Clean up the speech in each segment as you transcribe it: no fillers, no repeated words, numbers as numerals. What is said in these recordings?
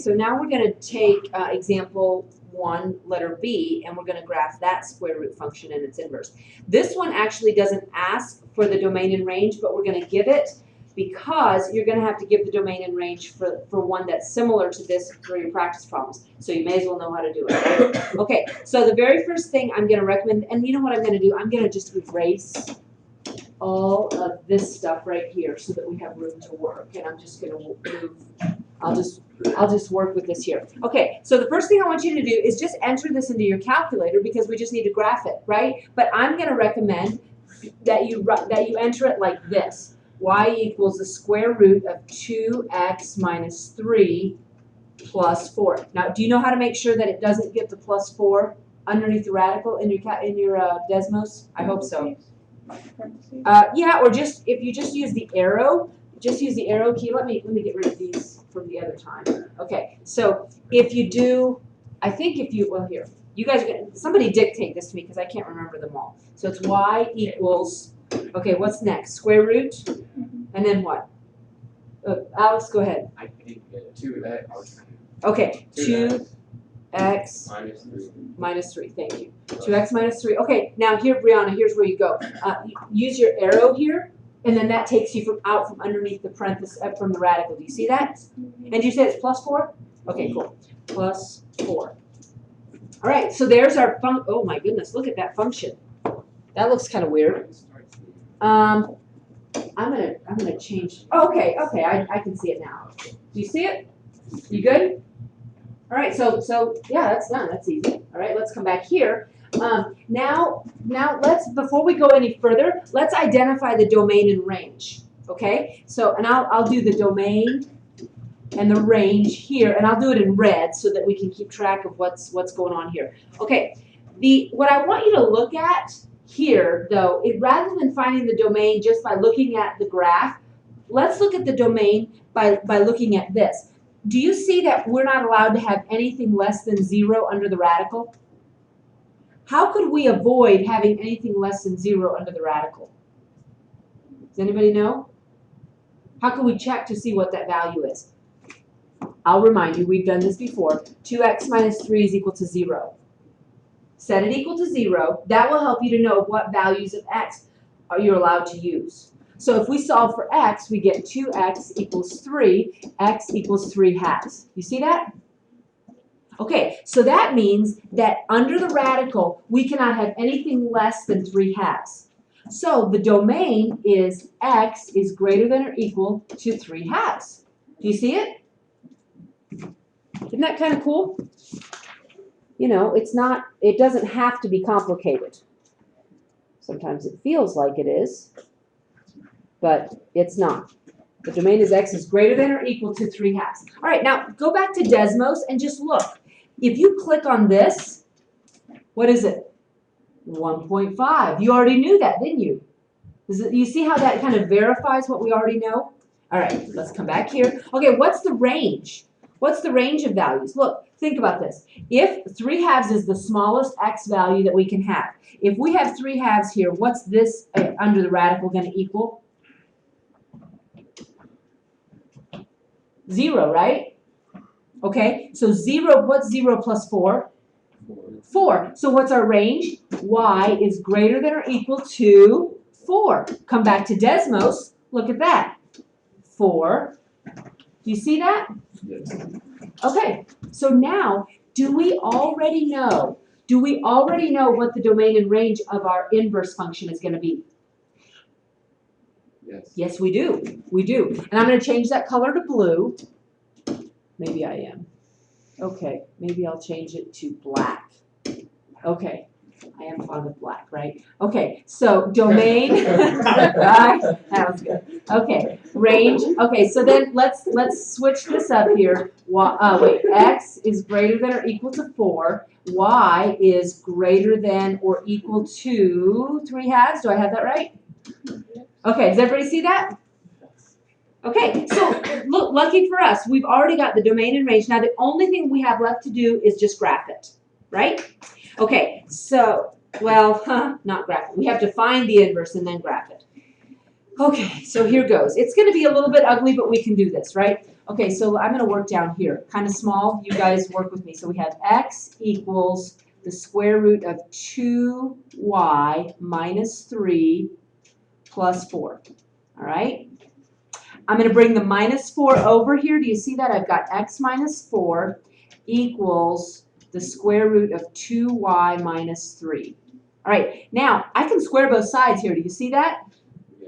so now we're going to take example 1, letter B, and we're going to graph that square root function and its inverse. This one actually doesn't ask for the domain and range, but we're going to give it because you're going to have to give the domain and range for one that's similar to this for your practice problems. So you may as well know how to do it, right? Okay, so the very first thing I'm going to recommend, and you know what I'm going to do? I'm going to just erase all of this stuff right here so that we have room to work. And I'm just going to move, I'll just work with this here. Okay, so the first thing I want you to do is just enter this into your calculator because we just need to graph it, right? But I'm going to recommend that you enter it like this. Y equals the square root of 2x minus 3 plus 4. Now, do you know how to make sure that it doesn't get the plus 4 underneath the radical in your Desmos? I hope so. Yeah, or just if you just use the arrow key. Let me get rid of these from the other time. Okay, so if you do, I think if you, well here, you guys, somebody dictate this to me because I can't remember them all. So it's y equals, okay, what's next? Square root, and then what? Alex, go ahead. I think 2x. Okay, 2x minus 3. Thank you. 2x minus 3. Okay, now here, Brianna, here's where you go. Use your arrow here, and then that takes you out from underneath the parenthesis from the radical. Do you see that? And you said it's plus 4? Okay, cool. Plus 4. All right, so there's our oh my goodness, look at that function. That looks kind of weird. I'm gonna change. Oh, okay, I can see it now. Do you see it? You good? All right, so yeah, that's done. That's easy. All right, let's come back here. Now let's, before we go any further, let's identify the domain and range. Okay, so and I'll do the domain and the range here, and I'll do it in red so that we can keep track of what's going on here. Okay, what I want you to look at here, though, rather than finding the domain just by looking at the graph, let's look at the domain by looking at this. Do you see that we're not allowed to have anything less than 0 under the radical? How could we avoid having anything less than 0 under the radical? Does anybody know? How can we check to see what that value is? I'll remind you, we've done this before. 2x minus 3 is equal to 0. Set it equal to 0. That will help you to know what values of x you're allowed to use. So if we solve for x, we get 2x equals 3, x equals 3 halves. You see that? Okay, so that means that under the radical, we cannot have anything less than 3 halves. So the domain is x is greater than or equal to 3 halves. Do you see it? Isn't that kind of cool? You know, it doesn't have to be complicated. Sometimes it feels like it is, but it's not. The domain is x is greater than or equal to 3 halves. All right, now go back to Desmos and just look. If you click on this, what is it? 1.5. You already knew that, didn't you? You see how that kind of verifies what we already know? All right, let's come back here. Okay, what's the range? What's the range of values? Look, think about this. If 3 halves is the smallest x value that we can have, if we have 3 halves here, what's this under the radical going to equal? 0, right? Okay, so 0, what's 0 plus 4? 4. So what's our range? Y is greater than or equal to 4. Come back to Desmos. Look at that. 4. Do you see that? Yes. Okay, so now, do we already know what the domain and range of our inverse function is going to be? Yes. Yes, we do. We do. And I'm going to change that color to blue. Maybe I am. Okay, maybe I'll change it to black. Okay, I am fond of black, right? Okay, so domain, right? That was good. Okay, range. Okay, so then let's switch this up here. Wait, x is greater than or equal to 4. Y is greater than or equal to 3 halves. Do I have that right? Okay, does everybody see that? Okay, so look, lucky for us, we've already got the domain and range. Now the only thing we have left to do is just graph it, right? Okay, so, well, not graph it. We have to find the inverse and then graph it. Okay, so here goes. It's going to be a little bit ugly, but we can do this, right? Okay, so I'm gonna work down here, kind of small, you guys work with me. So we have x equals the square root of 2y minus 3 plus 4, all right? I'm gonna bring the minus 4 over here. Do you see that? I've got x minus 4 equals the square root of 2y minus 3. All right, now I can square both sides here. Do you see that?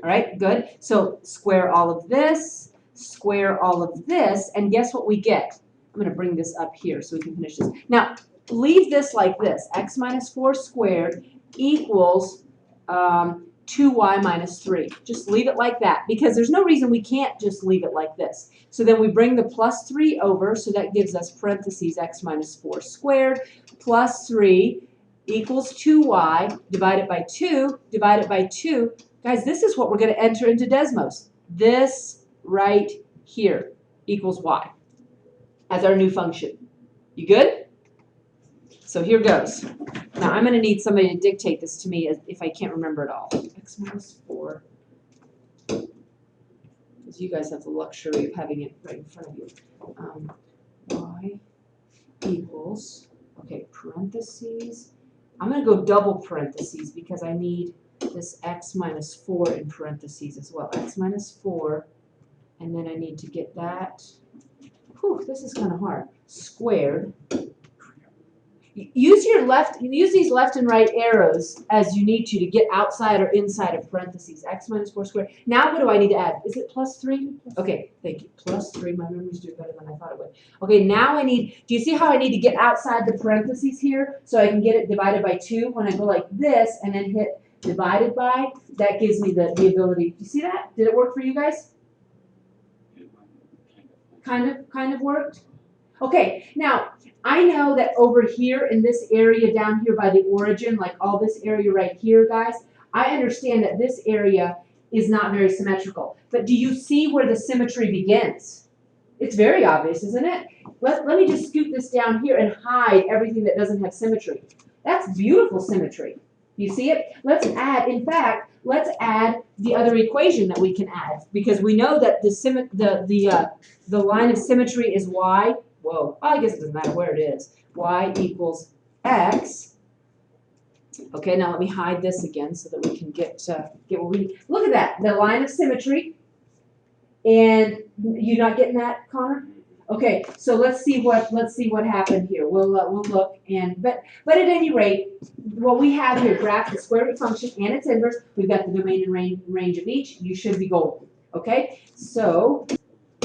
All right, good. So square all of this, square all of this, and guess what we get? I'm going to bring this up here so we can finish this. Now, leave this like this. X minus 4 squared equals 2y minus 3. Just leave it like that because there's no reason we can't just leave it like this. So then we bring the plus 3 over, so that gives us parentheses x minus 4 squared plus 3 equals 2y divided by 2 divided by 2. Guys, this is what we're going to enter into Desmos. This right here equals y as our new function. You good? So here goes. Now I'm going to need somebody to dictate this to me if I can't remember it all. X minus 4. Because you guys have the luxury of having it right in front of you. Y equals, okay, parentheses. I'm going to go double parentheses because I need this x minus 4 in parentheses as well. X minus 4, and then I need to get that, whew, this is kind of hard, squared. Use these left and right arrows as you need to get outside or inside of parentheses. X minus 4 squared. Now what do I need to add? Is it plus 3? Okay, thank you. Plus 3. My memory's doing better than I thought it would. Okay, now I need, do you see how I need to get outside the parentheses here so I can get it divided by 2? When I go like this and then hit divided by, that gives me the ability. Do you see that? Did it work for you guys? Kind of worked? Okay, now I know that over here in this area down here by the origin, like all this area right here, guys, I understand that this area is not very symmetrical. But do you see where the symmetry begins? It's very obvious, isn't it? Let me just scoot this down here and hide everything that doesn't have symmetry. That's beautiful symmetry. You see it? Let's add, in fact, let's add the other equation that we can add because we know that the line of symmetry is y. Whoa, I guess it doesn't matter where it is. Y equals x. Okay, now let me hide this again so that we can get what we need. Look at that, the line of symmetry. And you not getting that, Connor? Okay, so let's see what happened here. We'll look and but at any rate, what we have here, graph the square root function and its inverse. We've got the domain and range of each. You should be golden. Okay, so